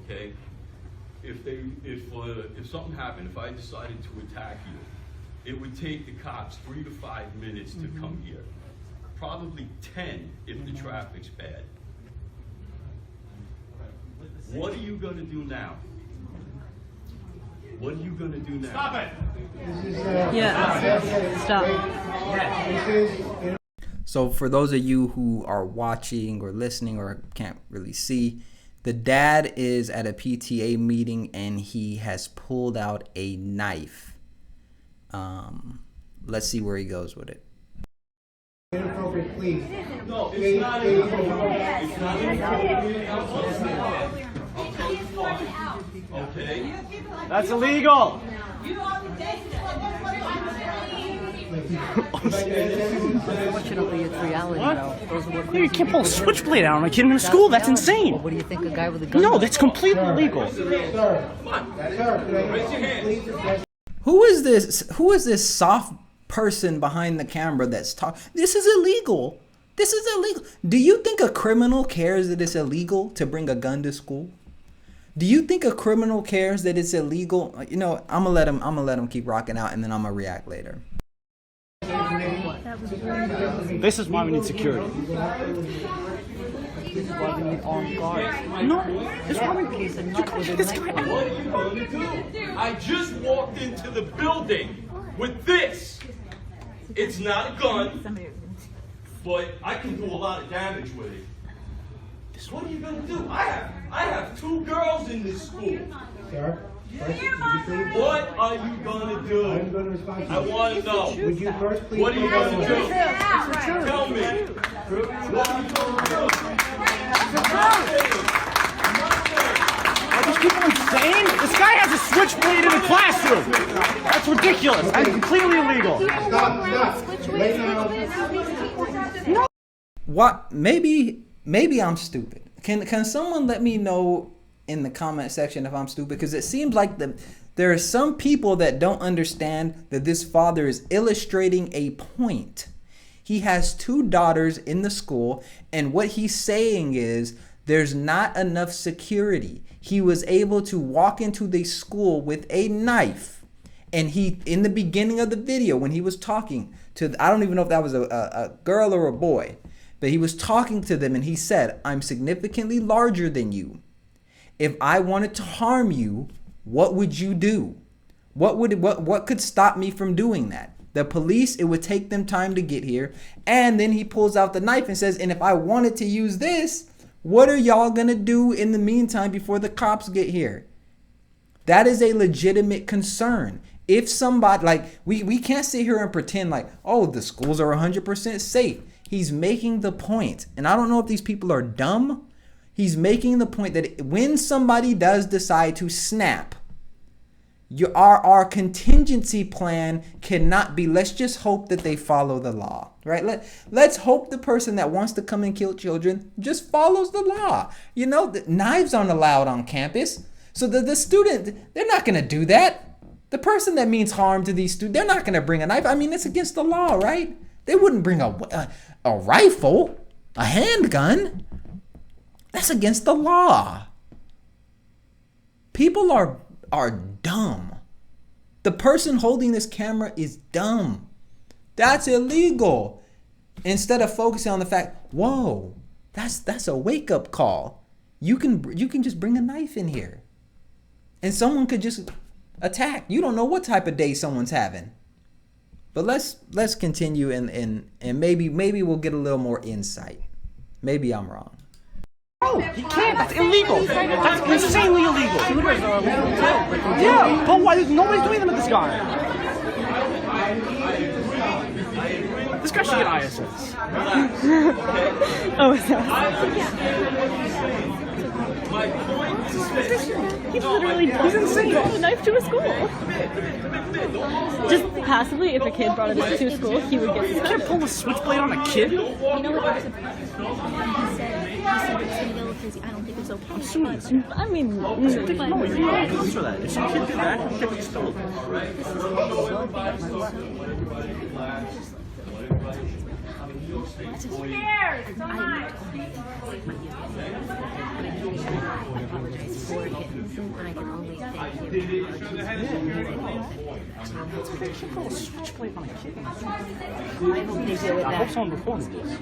okay? If something happened, if I decided to attack you, it would take the cops 3 to 5 minutes to come here. Probably 10 if the traffic's bad. What are you gonna do now? What are you gonna do now? Stop it! Yeah. Stop. So for those of you who are watching or listening or can't really see, the dad is at a PTA meeting and he has pulled out a knife. Let's see where he goes with it. Inappropriate, please. No, it's not inappropriate. It's not inappropriate. I'll tell you why. Okay? That's illegal! Unfortunately, it's reality, though. Those are what You can't pull a switchblade out on a kid in school. That's insane. What do you think a guy with a gun? No, that's completely illegal. Who is this? Who is this soft person behind the camera that's talking? This is illegal. This is illegal. Do you think a criminal cares that it's illegal to bring a gun to school? Do you think a criminal cares that it's illegal? You know, I'm gonna let him keep rocking out, and then I'm gonna react later. This is why we need security. This is why we need armed guards. No, this is why we Case and you not can't with a get this knife guy. on. What are you going to do? I just walked into the building with this. It's not a gun, but I can do a lot of damage with it. What are you going to do? I have 2 girls in this school. Sir, first, would you please? What are you going to do? I'm going to respond to you. I want to know. Would you first please? What are you going to do? do? Tell me. What are you going to do? Are these people insane? This guy has a switchblade in the classroom. That's ridiculous and completely illegal. Stop. Lay down. What? Maybe I'm stupid. Can someone let me know in the comment section if I'm stupid? Because it seems like there are some people that don't understand that this father is illustrating a point. He has 2 daughters in the school, and what he's saying is there's not enough security. He was able to walk into the school with a knife, and he, in the beginning of the video, when he was talking to, I don't even know if that was a girl or a boy, but he was talking to them and he said, I'm significantly larger than you. If I wanted to harm you, what would you do? What could stop me from doing that? The police, it would take them time to get here. And then he pulls out the knife and says, and if I wanted to use this, what are y'all gonna do in the meantime before the cops get here? That is a legitimate concern. If somebody, like, we can't sit here and pretend like, oh, the schools are 100% safe. He's making the point, and I don't know if these people are dumb. He's making the point that when somebody does decide to snap, our contingency plan cannot be, let's just hope that they follow the law, right? Let's hope the person that wants to come and kill children just follows the law. You know, the knives aren't allowed on campus. So the student, they're not going to do that. The person that means harm to these students, they're not going to bring a knife. I mean, it's against the law, right? They wouldn't bring a rifle, a handgun. That's against the law. People are dumb. The person holding this camera is dumb. That's illegal. Instead of focusing on the fact, whoa, that's a wake-up call. You can just bring a knife in here, and someone could just attack. You don't know what type of day someone's having. But let's continue and maybe we'll get a little more insight. Maybe I'm wrong. No, he can't. That's illegal. That's insanely illegal. Shooters are illegal too, but they do. Yeah, but why? Nobody's doing them with this guy. This guy should get ISS. Oh, is that? My point is this. He's literally brought a knife to a school. Just passively, if a kid brought a knife to a school, he would get You can't pull a switchblade on a kid. You know what? He said it's illegal because I don't think it's okay. I'm suing you. I mean, No, you're not cops for that. If some kid did that, he gets expelled. apologize for it. I can only thank you. Switchblade on a kid. I hope they deal with I hope that. someone records this.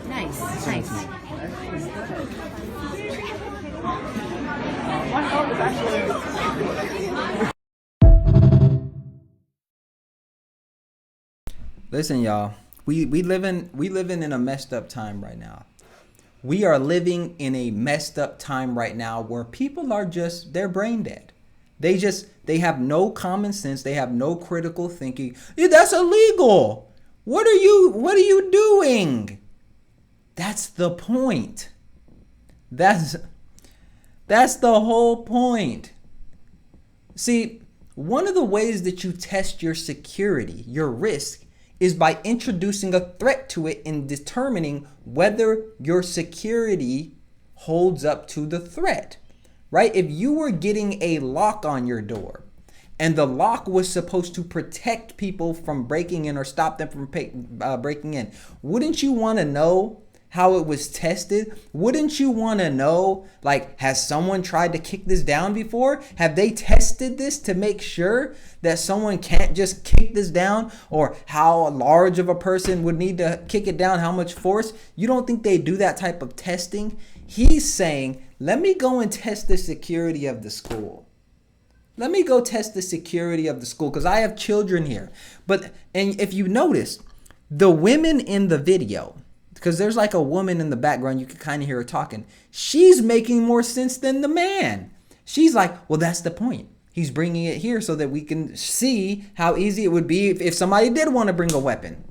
Nice, nice. My heart was actually. Listen, y'all. We living in a messed up time right now. We are living in a messed up time right now where people are they're brain dead. They have no common sense. They have no critical thinking. Yeah, that's illegal. What are you doing? That's the point. That's the whole point. See, one of the ways that you test your security, your risk, is by introducing a threat to it and determining whether your security holds up to the threat, right? If you were getting a lock on your door and the lock was supposed to protect people from breaking in or stop them from breaking in, wouldn't you want to know how it was tested? Wouldn't you want to know, like, has someone tried to kick this down before? Have they tested this to make sure that someone can't just kick this down? Or how large of a person would need to kick it down? How much force? You don't think they do that type of testing? He's saying, let me go and test the security of the school. Let me go test the security of the school because I have children here. And if you notice, the women in the video, because there's like a woman in the background, you can kind of hear her talking. She's making more sense than the man. She's like, well, that's the point. He's bringing it here so that we can see how easy it would be if somebody did want to bring a weapon.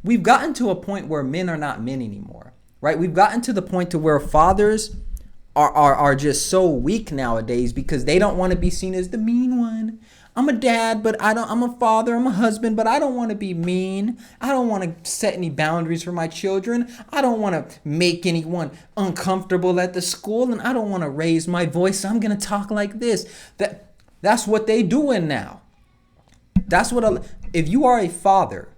We've gotten to a point where men are not men anymore, right? We've gotten to the point to where fathers are just so weak nowadays because they don't want to be seen as the mean one. I'm a dad, but I'm a father, I'm a husband, but I don't want to be mean. I don't want to set any boundaries for my children. I don't want to make anyone uncomfortable at the school, and I don't want to raise my voice. So I'm going to talk like this. That's what they doing now. If you are a father,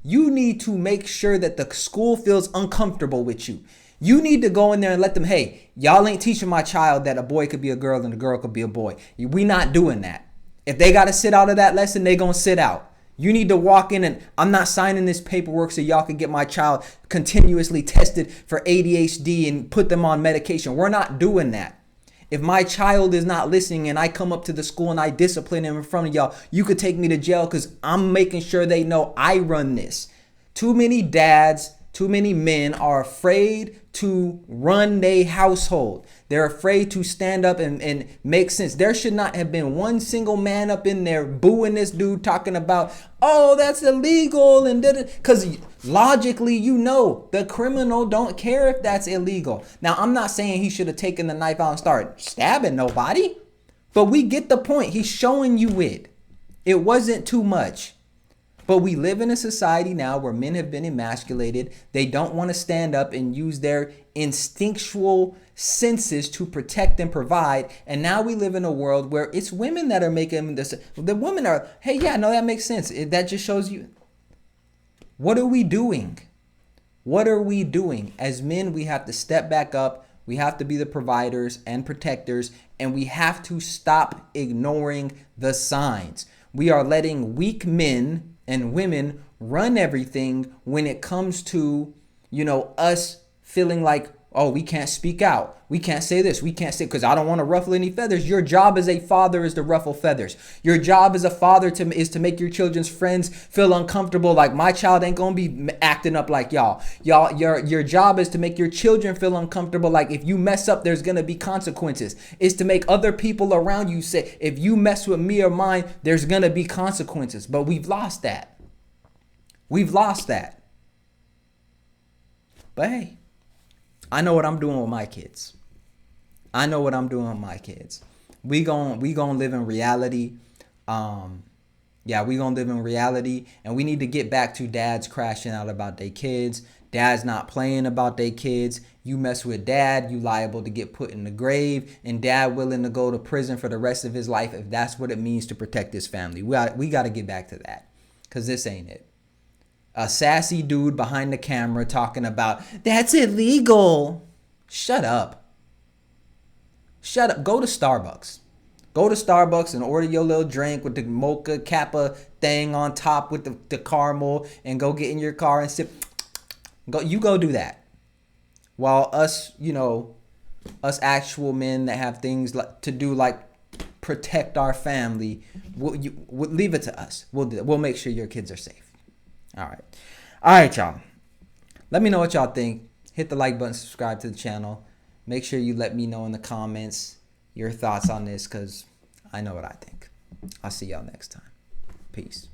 you need to make sure that the school feels uncomfortable with you. You need to go in there and let them, hey, y'all ain't teaching my child that a boy could be a girl and a girl could be a boy. We not doing that. If they got to sit out of that lesson, they going to sit out. You need to walk in and I'm not signing this paperwork so y'all can get my child continuously tested for ADHD and put them on medication. We're not doing that. If my child is not listening and I come up to the school and I discipline him in front of y'all, you could take me to jail because I'm making sure they know I run this. Too many dads, too many men are afraid to run their household. They're afraid to stand up and make sense. There should not have been one single man up in there booing this dude talking about, oh, that's illegal. And because logically, you know, the criminal don't care if that's illegal. Now, I'm not saying he should have taken the knife out and started stabbing nobody, but we get the point. He's showing you it. It wasn't too much. But we live in a society now where men have been emasculated. They don't want to stand up and use their instinctual senses to protect and provide. And now we live in a world where it's women that are making this. The women are, hey, yeah, no, that makes sense. That just shows you. What are we doing? What are we doing? As men, we have to step back up. We have to be the providers and protectors. And we have to stop ignoring the signs. We are letting weak men and women run everything when it comes to, us feeling like, oh, we can't speak out. We can't say this. We can't say, because I don't want to ruffle any feathers. Your job as a father is to ruffle feathers. Your job as a father is to make your children's friends feel uncomfortable. Like my child ain't going to be acting up like y'all. Your job is to make your children feel uncomfortable. Like if you mess up, there's going to be consequences. It's to make other people around you say, if you mess with me or mine, there's going to be consequences. But we've lost that. We've lost that. But hey, I know what I'm doing with my kids. I know what I'm doing with my kids. We gon' live in reality. We gonna live in reality, and we need to get back to dads crashing out about their kids. Dads not playing about their kids. You mess with dad, you liable to get put in the grave, and dad willing to go to prison for the rest of his life if that's what it means to protect his family. We got to get back to that, because this ain't it. A sassy dude behind the camera talking about, that's illegal. Shut up. Shut up. Go to Starbucks. Go to Starbucks and order your little drink with the mocha kappa thing on top with the caramel, and go get in your car and sip. Go do that. While us, us actual men that have things to do, like protect our family, we'll leave it to us. We'll do that. We'll make sure your kids are safe. All right, y'all. Let me know what y'all think. Hit the like button, subscribe to the channel. Make sure you let me know in the comments your thoughts on this, because I know what I think. I'll see y'all next time. Peace.